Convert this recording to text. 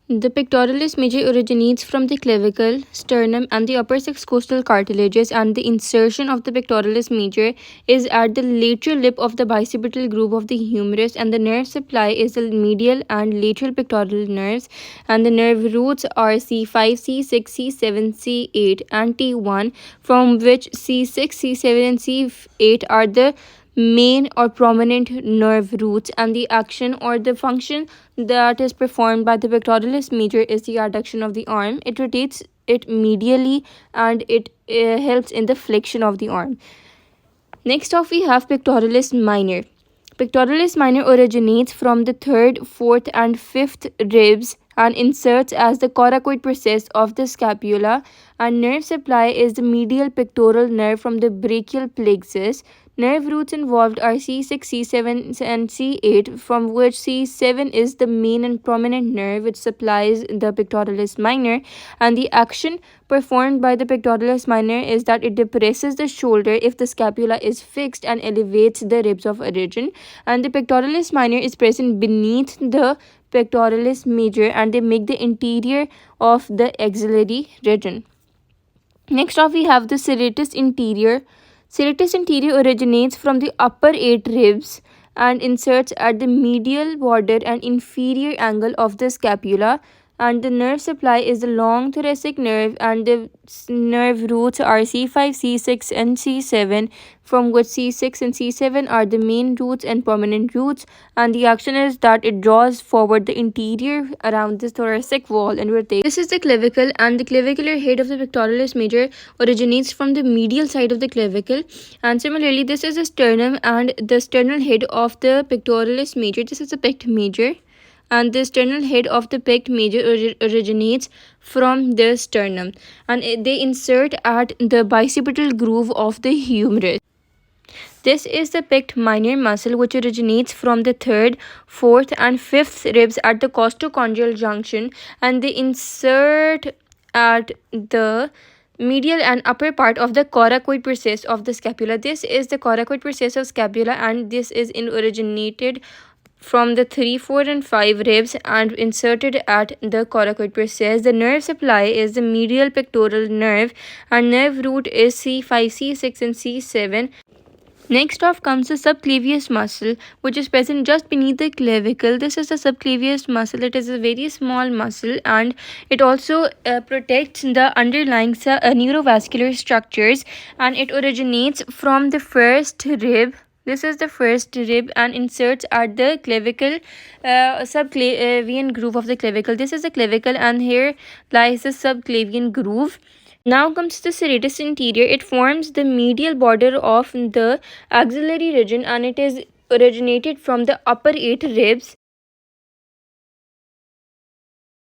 The pectoralis major originates from the clavicle, sternum, and the upper six costal cartilages, and the insertion of the pectoralis major is at the lateral lip of the bicipital groove of the humerus, and the nerve supply is the medial and lateral pectoral nerves, and the nerve roots are C5, C6, C7, C8, and T1, from which C6, C7, and C8 are the main or prominent nerve roots, and the action or the function that is performed by the pectoralis major is the adduction of the arm. It rotates it medially, and it helps in the flexion of the arm. Next off, we have pectoralis minor. Pectoralis minor originates from the third, fourth, and fifth ribs and inserts as the coracoid process of the scapula, and nerve supply is the medial pectoral nerve from the brachial plexus. Nerve roots involved are C6, C7, and C8, from which C7 is the main and prominent nerve which supplies the pectoralis minor, and the action performed by the pectoralis minor is that it depresses the shoulder if the scapula is fixed and elevates the ribs of origin, and the pectoralis minor is present beneath the pectoralis major, and they make the interior of the axillary region. Next off, we have the serratus interior. Serratus interior originates from the upper eight ribs and inserts at the medial border and inferior angle of the scapula, and the nerve supply is the long thoracic nerve, and the nerve roots are C5, C6, and C7, from which C6 and C7 are the main roots and prominent roots, and the action is that it draws forward the interior around the thoracic wall and rotates. This is the clavicle, and the clavicular head of the pectoralis major originates from the medial side of the clavicle, and similarly this is the sternum and the sternal head of the pectoralis major. This is the pect major, and the sternal head of the pect major originates from the sternum, and they insert at the bicipital groove of the humerus. This is the pect minor muscle, which originates from the third, fourth, and fifth ribs at the costochondral junction, and they insert at the medial and upper part of the coracoid process of the scapula. This is the coracoid process of scapula, and this is originated from the 3, 4, and 5 ribs and inserted at the coracoid process. The nerve supply is the medial pectoral nerve, and nerve root is C5, C6, and C7. Next off comes the subclavius muscle, which is present just beneath the clavicle. This is the subclavius muscle. It is a very small muscle, and it also protects the underlying neurovascular structures, and it originates from the first rib. This is the first rib and inserts at the clavicle, subclavian groove of the clavicle. This is the clavicle, and here lies the subclavian groove. Now comes the serratus interior. It forms the medial border of the axillary region, and it is originated from the upper eight ribs